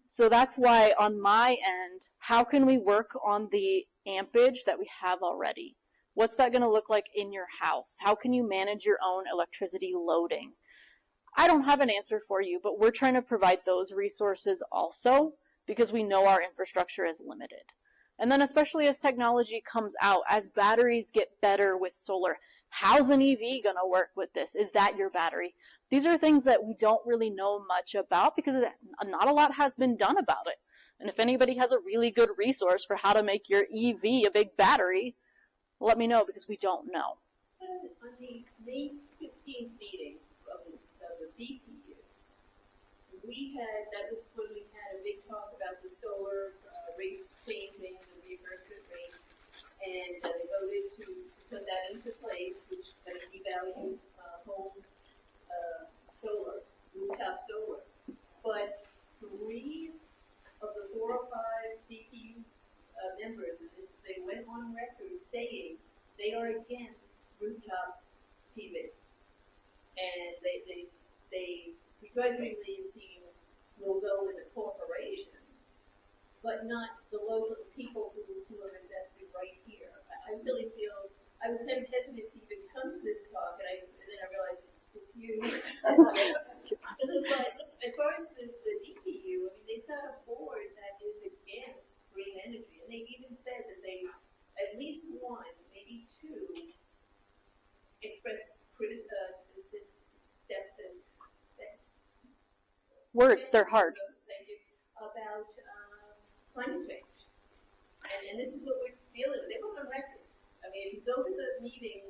[SPEAKER 1] So that's why on my end, how can we work on the ampage that we have already? What's that going to look like in your house? How can you manage your own electricity loading? I don't have an answer for you, but we're trying to provide those resources also because we know our infrastructure is limited. And then especially as technology comes out, as batteries get better with solar, how's an EV going to work with this? Is that your battery? These are things that we don't really know much about because not a lot has been done about it. And if anybody has a really good resource for how to make your EV a big battery, let me know because we don't know.
[SPEAKER 2] On the May 15th meeting of the DPU, that was when we had a big talk about the solar rates changing, the reimbursement rate, and they voted to put that into place, which is going to devalue home solar, rooftop solar. But 3 of the 4 or 5 DPU members of this, they went on record saying they are against rooftop PV. And they begrudgingly, it seems, will go with a corporation, but not the local people who are invested right here. I really feel, I was kind of hesitant to even come to this talk, and then I realized it's you. But as far as the DPU, I mean, they've got a board that is against green energy, and they even said that they, at least 1, maybe 2, expressed
[SPEAKER 1] Words, they're hard.
[SPEAKER 2] About climate change. And this is what we're dealing with. They were on record. I mean, if you go to the meeting,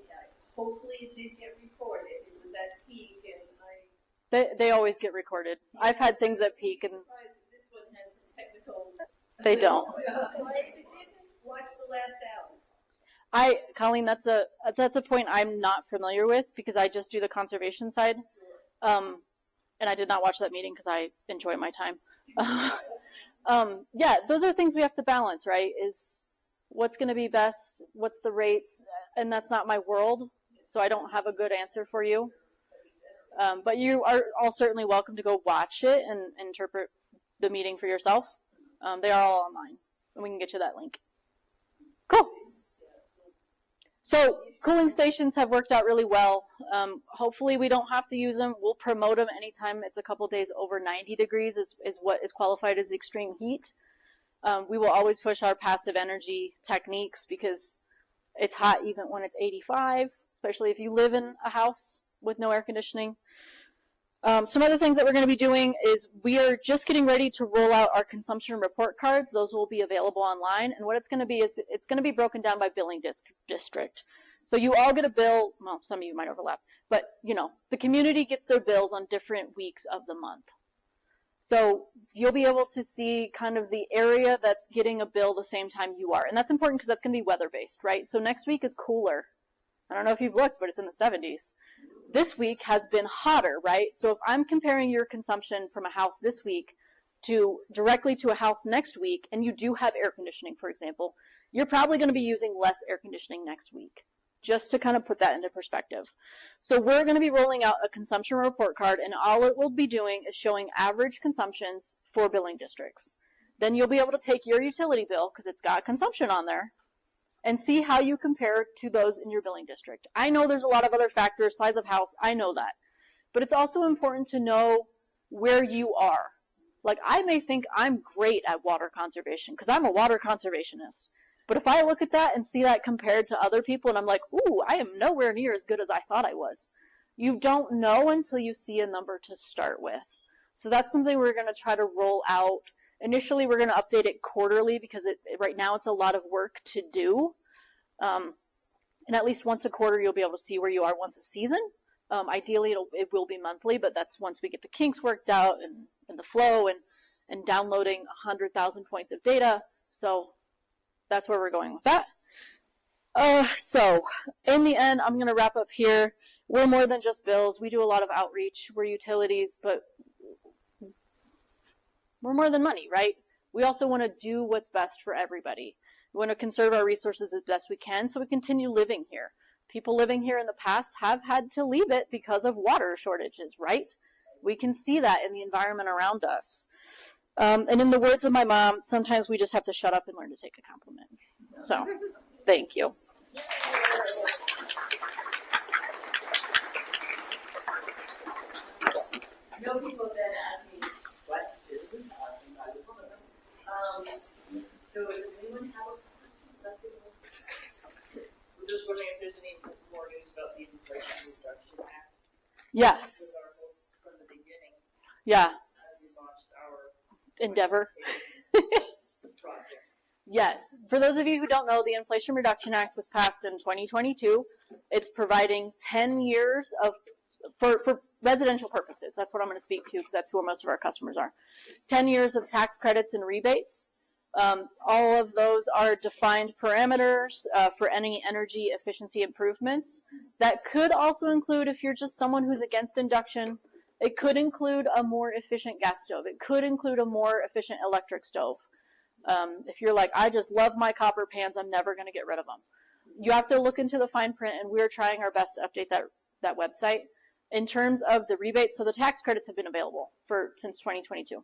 [SPEAKER 2] hopefully it did get recorded. It was at peak, and
[SPEAKER 1] They always get recorded. I've had things at peak, and
[SPEAKER 2] this one has some technical.
[SPEAKER 1] they don't.
[SPEAKER 2] I didn't watch the last hour.
[SPEAKER 1] Colleen, that's a point I'm not familiar with because I just do the conservation side. And I did not watch that meeting because I enjoy my time. Yeah, those are things we have to balance, right? Is what's going to be best, what's the rates, and that's not my world, so I don't have a good answer for you. But you are all certainly welcome to go watch it and interpret the meeting for yourself. They are all online, and we can get you that link. Cool. So cooling stations have worked out really well. Hopefully we don't have to use them. We'll promote them anytime it's a couple days over 90 degrees is what is qualified as extreme heat. We will always push our passive energy techniques because it's hot even when it's 85, especially if you live in a house with no air conditioning. Some other things that we're going to be doing is we are just getting ready to roll out our consumption report cards. Those will be available online. And what it's going to be is it's going to be broken down by billing district. So you all get a bill. Well, some of you might overlap. But, the community gets their bills on different weeks of the month. So you'll be able to see kind of the area that's getting a bill the same time you are. And that's important because that's going to be weather-based, right? So next week is cooler. I don't know if you've looked, but it's in the 70s. This week has been hotter, right? So if I'm comparing your consumption from a house this week directly to a house next week, and you do have air conditioning, for example, you're probably going to be using less air conditioning next week, just to kind of put that into perspective. So we're going to be rolling out a consumption report card, and all it will be doing is showing average consumptions for billing districts. Then you'll be able to take your utility bill, because it's got consumption on there, and see how you compare to those in your billing district. I know there's a lot of other factors, size of house, I know that. But it's also important to know where you are. Like, I may think I'm great at water conservation, because I'm a water conservationist. But if I look at that and see that compared to other people, and I'm like, ooh, I am nowhere near as good as I thought I was. You don't know until you see a number to start with. So that's something we're going to try to roll out. Initially, we're going to update it quarterly because right now it's a lot of work to do. And at least once a quarter, you'll be able to see where you are once a season. Ideally, it will be monthly, but that's once we get the kinks worked out and the flow and downloading 100,000 points of data. So that's where we're going with that. So in the end, I'm going to wrap up here. We're more than just bills. We do a lot of outreach. We're utilities, but we're more than money, right? We also want to do what's best for everybody. We want to conserve our resources as best we can so we continue living here. People living here in the past have had to leave it because of water shortages, right? We can see that in the environment around us. And in the words of my mom, sometimes we just have to shut up and learn to take a compliment. So, thank you.
[SPEAKER 2] know people have been asking questions, I was one of them. So does anyone have a question?
[SPEAKER 7] We're just wondering if there's any more news about the Inflation Reduction Act.
[SPEAKER 1] Yes.
[SPEAKER 7] Was our hope from the beginning
[SPEAKER 1] Yeah.
[SPEAKER 7] as we launched our
[SPEAKER 1] Endeavor.
[SPEAKER 7] project.
[SPEAKER 1] Yes. For those of you who don't know, the Inflation Reduction Act was passed in 2022. It's providing 10 years of, for residential purposes, that's what I'm going to speak to because that's who most of our customers are, 10 years of tax credits and rebates. All of those are defined parameters for any energy efficiency improvements. That could also include, if you're just someone who's against induction, it could include a more efficient gas stove. It could include a more efficient electric stove. If you're like, I just love my copper pans, I'm never going to get rid of them. You have to look into the fine print, and we're trying our best to update that website. In terms of the rebates, so the tax credits have been available since 2022.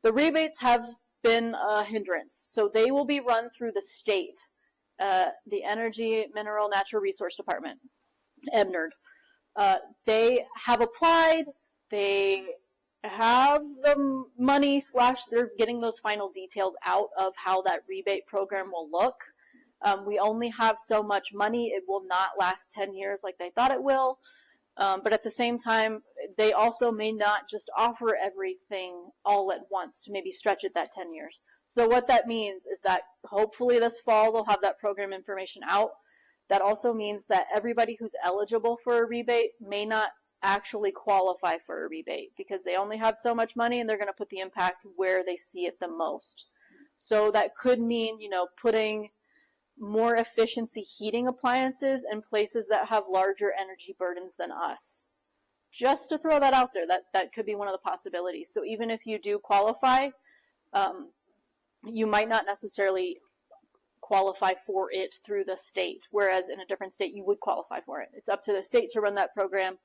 [SPEAKER 1] The rebates have been a hindrance, so they will be run through the state, the Energy, Mineral, Natural Resource Department, EMNRD. They have applied, they have the money / they're getting those final details out of how that rebate program will look. We only have so much money. It will not last 10 years like they thought it will. But at the same time, they also may not just offer everything all at once to maybe stretch it that 10 years. So what that means is that hopefully this fall they'll have that program information out. That also means that everybody who's eligible for a rebate may not actually qualify for a rebate because they only have so much money and they're going to put the impact where they see it the most. So that could mean, putting more efficiency heating appliances in places that have larger energy burdens than us. Just to throw that out there, that could be one of the possibilities. So even if you do qualify, you might not necessarily qualify for it through the state, whereas in a different state you would qualify for it. It's up to the state to run that program.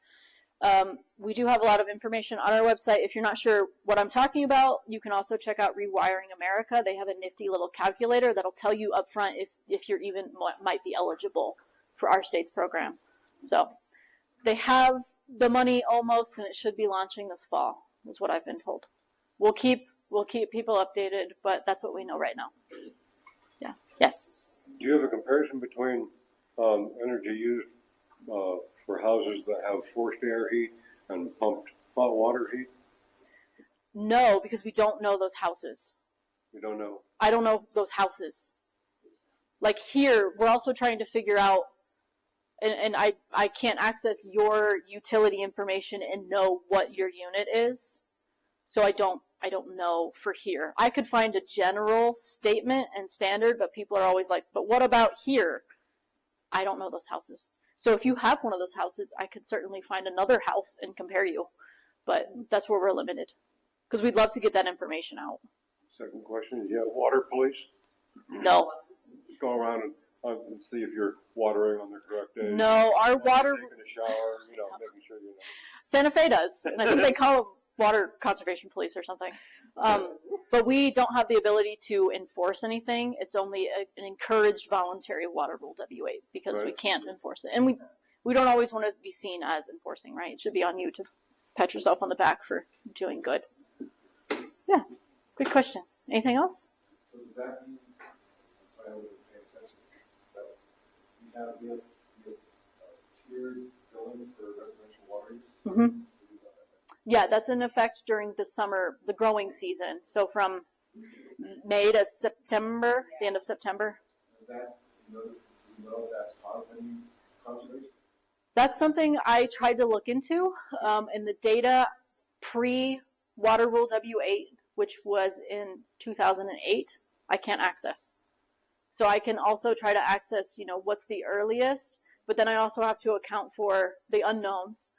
[SPEAKER 1] We do have a lot of information on our website. If you're not sure what I'm talking about, you can also check out Rewiring America. They have a nifty little calculator that'll tell you up front if you're even might be eligible for our state's program. So they have the money almost, and it should be launching this fall, is what I've been told. We'll keep people updated, but that's what we know right now. Yeah. Yes.
[SPEAKER 3] Do you have a comparison between energy used for houses that have forced air heat and pumped hot water heat?
[SPEAKER 1] No, because we don't know those houses.
[SPEAKER 3] We don't know.
[SPEAKER 1] I don't know those houses. Like here, we're also trying to figure out, and I can't access your utility information and know what your unit is. So I don't know for here. I could find a general statement and standard, but people are always like, but what about here? I don't know those houses. So if you have one of those houses, I could certainly find another house and compare you. But that's where we're limited. Because we'd love to get that information out.
[SPEAKER 3] Second question, do you have water police?
[SPEAKER 1] No.
[SPEAKER 3] Just go around and see if you're watering on the correct day.
[SPEAKER 1] No, our water...
[SPEAKER 3] Taking a shower, making sure you know.
[SPEAKER 1] Santa Fe does. And I think they call them water conservation police or something. But we don't have the ability to enforce anything. It's only an encouraged voluntary water rule W8 because we can't enforce it. And we don't always want to be seen as enforcing, right? It should be on you to pat yourself on the back for doing good. Yeah, good questions. Anything else?
[SPEAKER 9] So does that mean, sorry, I wasn't paying attention, that we have tiered billing for residential water use?
[SPEAKER 1] Mm-hmm. Yeah, that's in effect during the summer, the growing season. So from May to September, the end of September.
[SPEAKER 9] Is that, do you know if that's caused any conservation?
[SPEAKER 1] That's something I tried to look into. And the data pre-Water Rule W8, which was in 2008, I can't access. So I can also try to access, what's the earliest, but then I also have to account for the unknowns.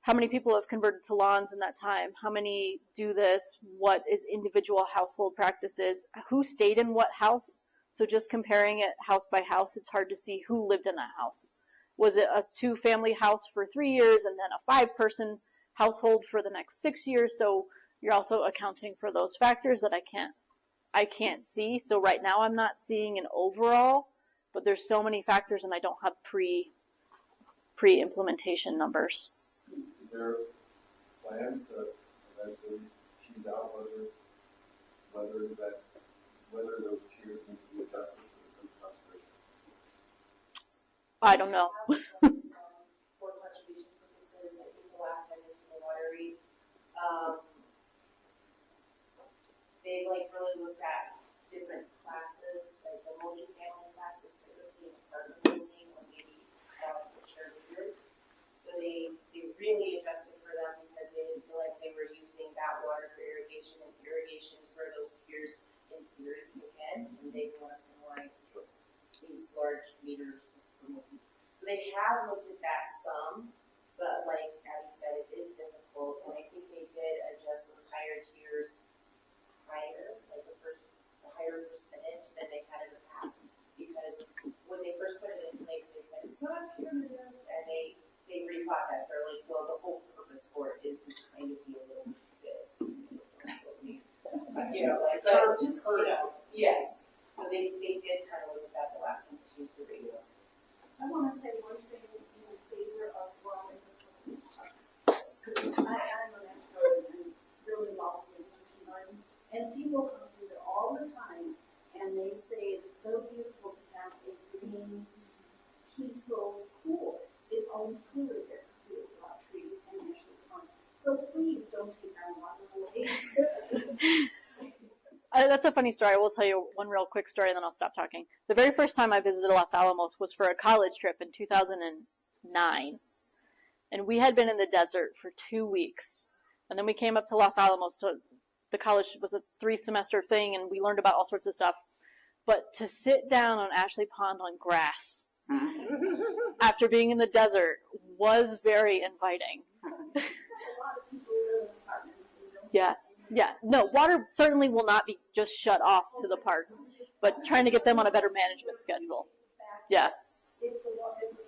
[SPEAKER 1] How many people have converted to lawns in that time? How many do this? What is individual household practices? Who stayed in what house? So just comparing it house by house, it's hard to see who lived in that house. Was it a 2-family house for 3 years and then a 5-person household for the next 6 years? So you're also accounting for those factors that I can't see. So right now I'm not seeing an overall, but there's so many factors and I don't have pre-implementation numbers.
[SPEAKER 9] Is there plans to as they tease out whether those tiers need to be adjusted for the conservation.
[SPEAKER 1] I don't know.
[SPEAKER 5] For conservation purposes, I think the last time we did the watery, they like really looked at different classes, like the multi-family classes typically in apartment building or maybe for shared leaders. So they really adjusted for them because they didn't feel like they were using that water for irrigation, and irrigation is where those tiers in theory kick in, and they want to memorize these large meters for multi. So they have looked at that some, but like Abby said, it is difficult, and I think they did adjust those higher tiers higher, like the higher percentage than they had in the past, because when they first put it in place, they said it's not punitive, and they rethought that. They're like, well, the whole purpose for it is to kind of be a little bit, like, so just, yes. So they did kind of look at that the last time to choose the rates.
[SPEAKER 8] I want to say one thing in favor of water because I'm an expert and really involved in learning, and people come through there all the time, and they say it's so beautiful to have a green, peaceful pool. It's always cooler there because we have a lot of trees and actually fun. So please don't take our water away.
[SPEAKER 1] That's a funny story. I will tell you one real quick story, and then I'll stop talking. The very first time I visited Los Alamos was for a college trip in 2009. And we had been in the desert for 2 weeks. And then we came up to Los Alamos. The college was a 3-semester thing, and we learned about all sorts of stuff. But to sit down on Ashley Pond on grass after being in the desert was very inviting. Yeah. Yeah, no, water certainly will not be just shut off to the parks, but trying to get them on a better management schedule. Yeah.
[SPEAKER 8] If the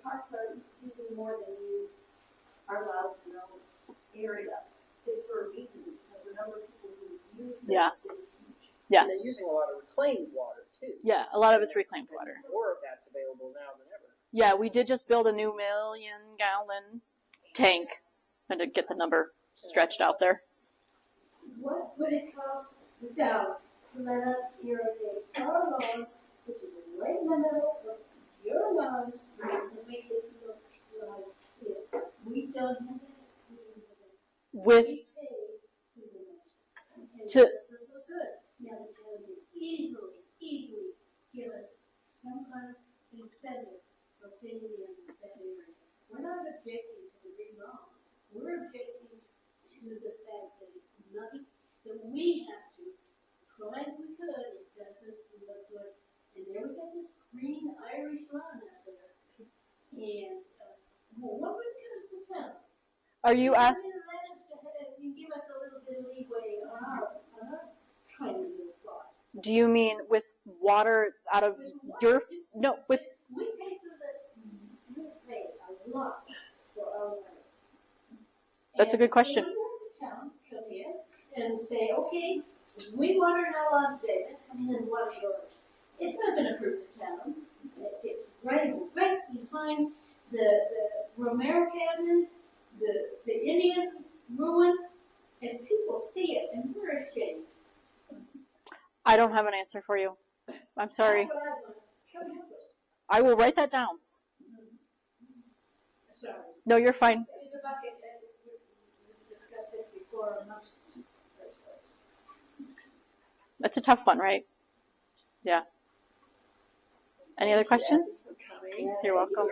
[SPEAKER 8] parks are using more than you are allowed to know area, it's for a reason, because the number of people who use this is huge.
[SPEAKER 1] Yeah.
[SPEAKER 4] And they're using a lot of reclaimed water, too.
[SPEAKER 1] Yeah, a lot of it's reclaimed water.
[SPEAKER 4] More of that's available now than ever.
[SPEAKER 1] Yeah, we did just build a new 1-million-gallon tank, and to get the number stretched out there.
[SPEAKER 8] What would it cost the town to let us irrigate our lawn, which is right in the middle of your lawns, to make it look like this? We don't have that.
[SPEAKER 1] With
[SPEAKER 8] We pay to the next.
[SPEAKER 1] to
[SPEAKER 8] And it doesn't look good. Now the town can easily give us some kind of incentive for filling in that area. We're not objecting to the remodel. We're objecting to the fact that it's nothing that we have to try as we could. It doesn't look good. And there we got this green Irish lawn out there. And what would it cost the town?
[SPEAKER 1] are you asking?
[SPEAKER 8] You give us a little bit of leeway on our tiny little plot.
[SPEAKER 1] Do you mean with water out of your? No, with.
[SPEAKER 8] We pay a lot for our water.
[SPEAKER 1] That's a good question.
[SPEAKER 8] And the town come here and say, okay, we water our lawns today. Let's come in and water yours. It's not going to hurt the town. It's right behind the Romero cabin, the Indian ruin, and people see it, and we're ashamed.
[SPEAKER 1] I don't have an answer for you. I'm sorry.
[SPEAKER 8] That's what I want. Come help us.
[SPEAKER 1] I will write that down.
[SPEAKER 8] Sorry.
[SPEAKER 1] No, you're fine.
[SPEAKER 8] It's about it, we discussed it before amongst
[SPEAKER 1] That's a tough one, right? Yeah. Any other questions? You're welcome.